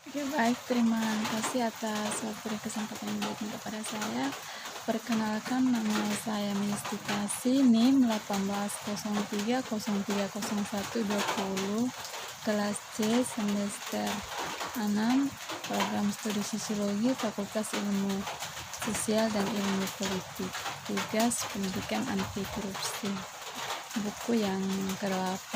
Oke, baik, terima kasih atas waktu dan kesempatan yang diberikan kepada saya. Perkenalkan, nama saya Mistikasi, NIM 1803030120, kelas C, semester 6, program studi sosiologi, Fakultas Ilmu Sosial dan Ilmu Politik, tugas pendidikan anti korupsi. Buku yang ke-8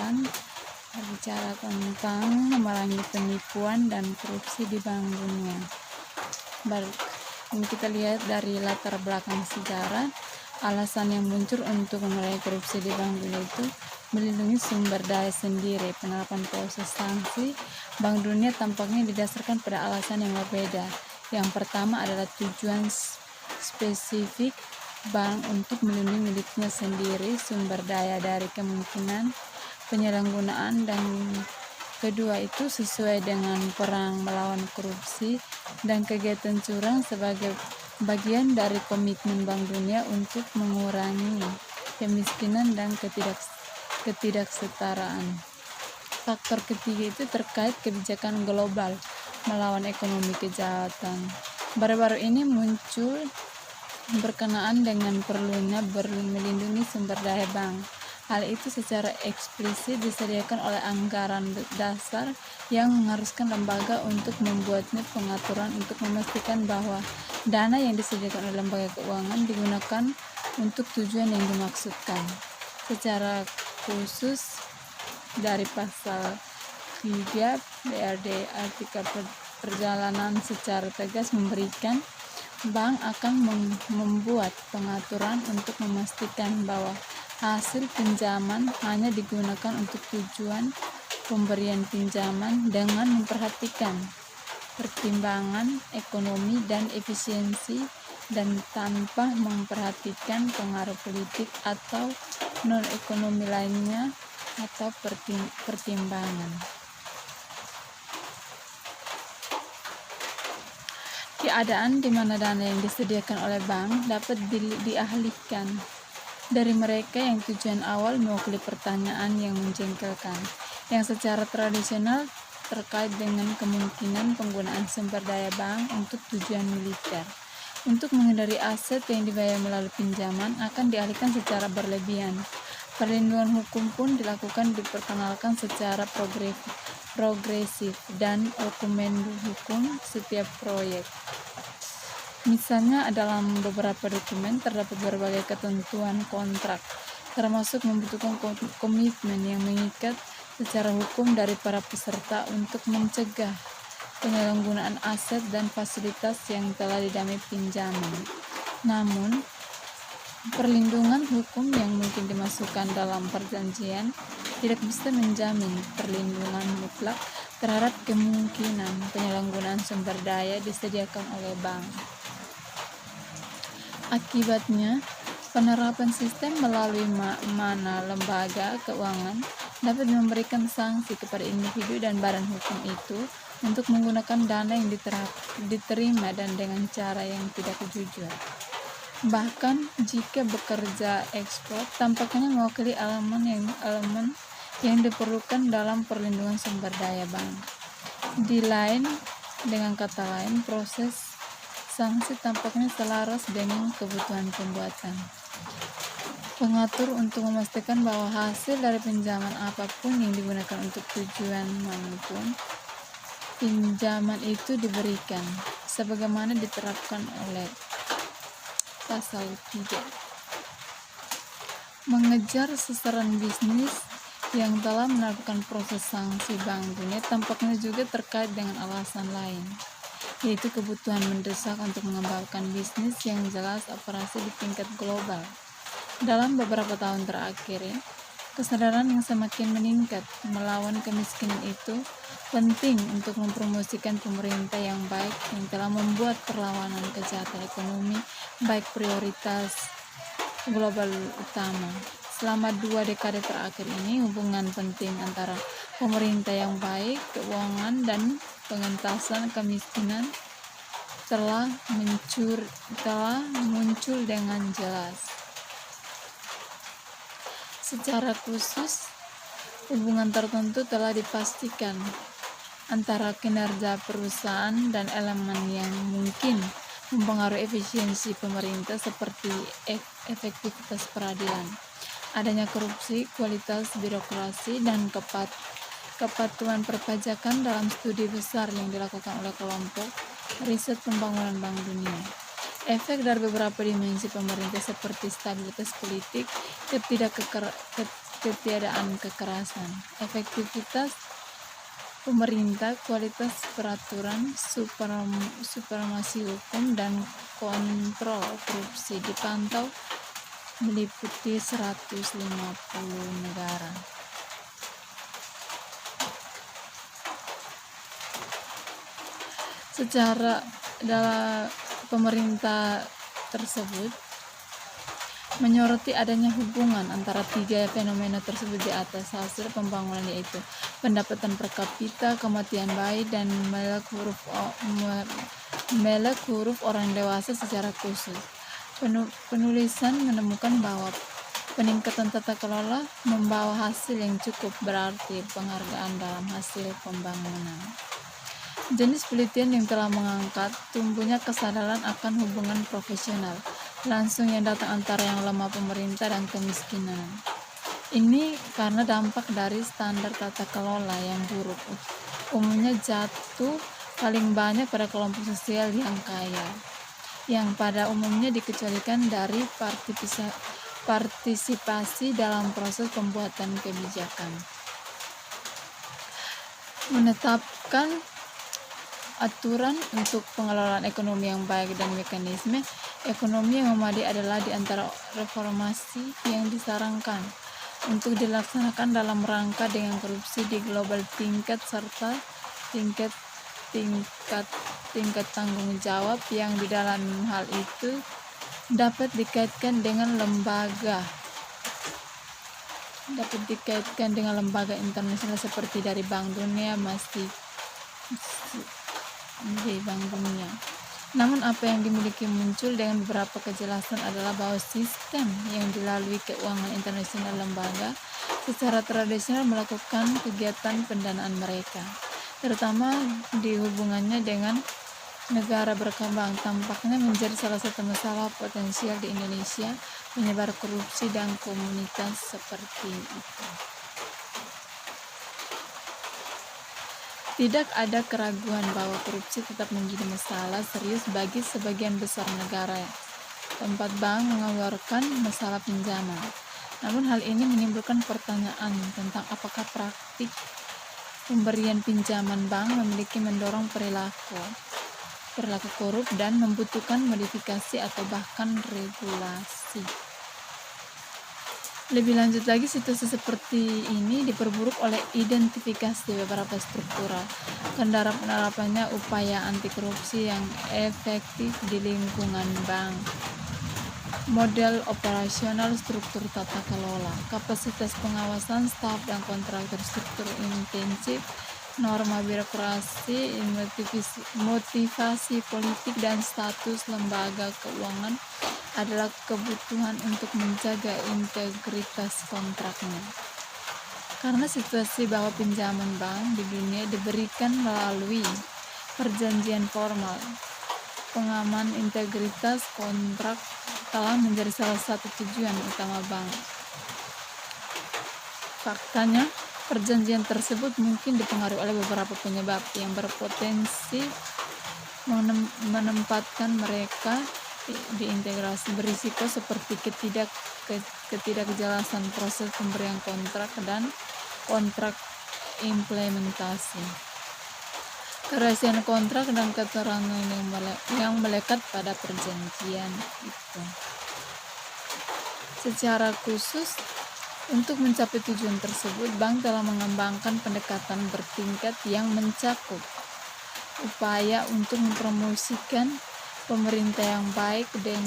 berbicara tentang memerangi penipuan dan korupsi di Bank Dunia. Baik, ini kita lihat dari latar belakang sejarah. Alasan yang muncul untuk memerangi korupsi di Bank Dunia itu melindungi sumber daya sendiri. Penerapan proses sanksi Bank Dunia tampaknya didasarkan pada alasan yang berbeda. Yang pertama adalah tujuan spesifik bank untuk melindungi miliknya sendiri sumber daya dari kemungkinan penyalahgunaan, dan kedua itu sesuai dengan perang melawan korupsi dan kegiatan curang sebagai bagian dari komitmen Bank Dunia untuk mengurangi kemiskinan dan ketidaksetaraan. Faktor ketiga itu terkait kebijakan global melawan ekonomi kejahatan. Baru-baru ini muncul berkenaan dengan perlunya melindungi sumber daya bank. Hal itu secara eksplisit disediakan oleh anggaran dasar yang mengharuskan lembaga untuk membuatnya pengaturan untuk memastikan bahwa dana yang disediakan oleh lembaga keuangan digunakan untuk tujuan yang dimaksudkan. Secara khusus dari pasal 3 BRD artikel perjalanan secara tegas memberikan bank akan membuat pengaturan untuk memastikan bahwa hasil pinjaman hanya digunakan untuk tujuan pemberian pinjaman dengan memperhatikan pertimbangan ekonomi dan efisiensi dan tanpa memperhatikan pengaruh politik atau non-ekonomi lainnya atau pertimbangan. Keadaan di mana dana yang disediakan oleh bank dapat dialihkan dari mereka yang tujuan awal mewakili pertanyaan yang menjengkelkan, yang secara tradisional terkait dengan kemungkinan penggunaan sumber daya bank untuk tujuan militer. Untuk menghindari aset yang dibayar melalui pinjaman akan dialihkan secara berlebihan. Perlindungan hukum pun diperkenalkan secara progresif dan rekomendasi hukum setiap proyek. Misalnya, dalam beberapa dokumen terdapat berbagai ketentuan kontrak, termasuk membutuhkan komitmen yang mengikat secara hukum dari para peserta untuk mencegah penyalahgunaan aset dan fasilitas yang telah didamai pinjaman. Namun, perlindungan hukum yang mungkin dimasukkan dalam perjanjian tidak bisa menjamin perlindungan mutlak terhadap kemungkinan penyalahgunaan sumber daya disediakan oleh bank. Akibatnya, penerapan sistem melalui mana lembaga keuangan dapat memberikan sanksi kepada individu dan badan hukum itu untuk menggunakan dana yang diterima dan dengan cara yang tidak jujur. Bahkan jika bekerja ekspor tampaknya mewakili elemen yang diperlukan dalam perlindungan sumber daya bank. Dengan kata lain, proses sanksi tampaknya selaras dengan kebutuhan pembuatan pengatur untuk memastikan bahwa hasil dari pinjaman apapun yang digunakan untuk tujuan manapun pinjaman itu diberikan sebagaimana diterapkan oleh pasal 3. Mengejar sasaran bisnis yang telah menerapkan proses sanksi Bank Dunia tampaknya juga terkait dengan alasan lain, yaitu kebutuhan mendesak untuk mengembangkan bisnis yang jelas operasi di tingkat global. Dalam beberapa tahun terakhir, kesadaran yang semakin meningkat melawan kemiskinan itu penting untuk mempromosikan pemerintah yang baik yang telah membuat perlawanan kejahatan ekonomi baik prioritas global utama. Selama 2 dekade terakhir ini, hubungan penting antara pemerintah yang baik, keuangan, dan pengentasan kemiskinan telah muncul dengan jelas. Secara khusus, hubungan tertentu telah dipastikan antara kinerja perusahaan dan elemen yang mungkin mempengaruhi efisiensi pemerintah seperti efektivitas peradilan, adanya korupsi, kualitas birokrasi, dan kepatuhan perpajakan dalam studi besar yang dilakukan oleh kelompok riset pembangunan Bank Dunia. Efek dari beberapa dimensi pemerintah seperti stabilitas politik, ketiadaan kekerasan, efektivitas pemerintah, kualitas peraturan, supremasi hukum, dan kontrol korupsi dipantau meliputi 150 negara. Secara dalam pemerintah tersebut menyoroti adanya hubungan antara tiga fenomena tersebut di atas hasil pembangunan, yaitu pendapatan per kapita, kematian bayi, dan melek huruf orang dewasa secara khusus. Penulisan menemukan bahwa peningkatan tata kelola membawa hasil yang cukup berarti penghargaan dalam hasil pembangunan. Jenis penelitian yang telah mengangkat tumbuhnya kesadaran akan hubungan profesional langsung yang datang antara yang lemah pemerintah dan kemiskinan. Ini karena dampak dari standar tata kelola yang buruk umumnya jatuh paling banyak pada kelompok sosial yang kaya, yang pada umumnya dikecualikan dari partisipasi dalam proses pembuatan kebijakan. Menetapkan aturan untuk pengelolaan ekonomi yang baik dan mekanisme ekonomi yang memadai adalah di antara reformasi yang disarankan untuk dilaksanakan dalam rangka dengan korupsi di global tingkat serta tingkat tanggung jawab yang di dalam hal itu dapat dikaitkan dengan lembaga internasional seperti dari Bank Dunia, Bank Dunia. Namun apa yang dimiliki muncul dengan beberapa kejelasan adalah bahwa sistem yang dilalui keuangan internasional lembaga secara tradisional melakukan kegiatan pendanaan mereka, terutama di hubungannya dengan negara berkembang, tampaknya menjadi salah satu masalah potensial di Indonesia, penyebar korupsi dan komunitas seperti itu. Tidak ada keraguan bahwa korupsi tetap menjadi masalah serius bagi sebagian besar negara tempat bank mengeluarkan masalah pinjaman. Namun hal ini menimbulkan pertanyaan tentang apakah praktik pemberian pinjaman bank memiliki mendorong perilaku korup dan membutuhkan modifikasi atau bahkan regulasi. Lebih lanjut lagi, situasi seperti ini diperburuk oleh identifikasi beberapa struktural kendala penerapannya upaya anti korupsi yang efektif di lingkungan bank. Model operasional struktur tata kelola, kapasitas pengawasan staf dan kontraktor, struktur intensif, norma birokrasi, motivasi politik, dan status lembaga keuangan adalah kebutuhan untuk menjaga integritas kontraknya. Karena situasi bahwa pinjaman bank di dunia diberikan melalui perjanjian formal, pengaman integritas kontrak telah menjadi salah satu tujuan utama bank. Faktanya, perjanjian tersebut mungkin dipengaruhi oleh beberapa penyebab yang berpotensi menempatkan mereka diintegrasi berisiko seperti ketidakjelasan proses pemberian kontrak dan kontrak implementasi, kerahasiaan kontrak, dan keterangan yang melekat pada perjanjian itu. Secara khusus, untuk mencapai tujuan tersebut, bank telah mengembangkan pendekatan bertingkat yang mencakup upaya untuk mempromosikan pemerintah yang baik dan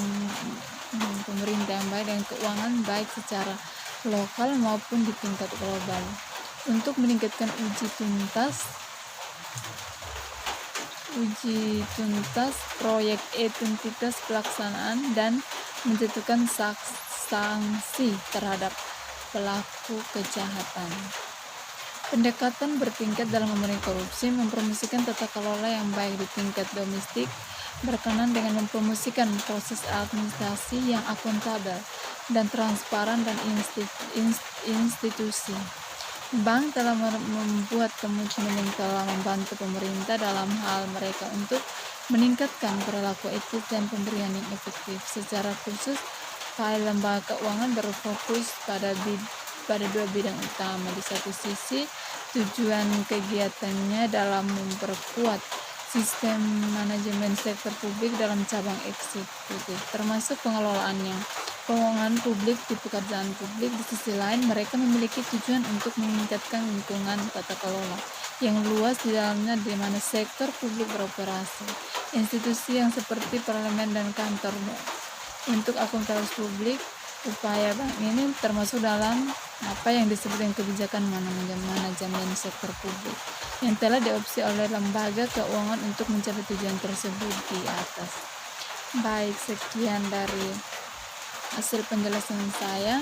keuangan baik secara lokal maupun di tingkat global, untuk meningkatkan uji tuntas proyek tuntas pelaksanaan dan menjatuhkan sanksi terhadap pelaku kejahatan. Pendekatan bertingkat dalam memerangi korupsi mempromosikan tata kelola yang baik di tingkat domestik, berkenan dengan mempromosikan proses administrasi yang akuntabel dan transparan dan institusi. Bank telah membuat komitmen telah membantu pemerintah dalam hal mereka untuk meningkatkan perilaku etis dan pemberian yang efektif. Secara khusus, file lembaga keuangan berfokus pada dua bidang utama. Di satu sisi, tujuan kegiatannya dalam memperkuat sistem manajemen sektor publik dalam cabang eksekutif, termasuk pengelolaannya keuangan publik di pekerjaan publik. Di sisi lain, mereka memiliki tujuan untuk meningkatkan lingkungan tata kelola yang luas di dalamnya di mana sektor publik beroperasi. Institusi yang seperti parlemen dan kantor untuk akuntabilitas publik, upaya bank ini termasuk dalam apa yang disebut dengan kebijakan manajemen sektor publik yang telah diadopsi oleh lembaga keuangan untuk mencapai tujuan tersebut di atas. Baik, sekian dari hasil penjelasan saya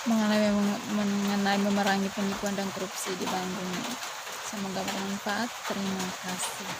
mengenai memerangi penipuan dan korupsi di Bank Dunia. Semoga bermanfaat. Terima kasih.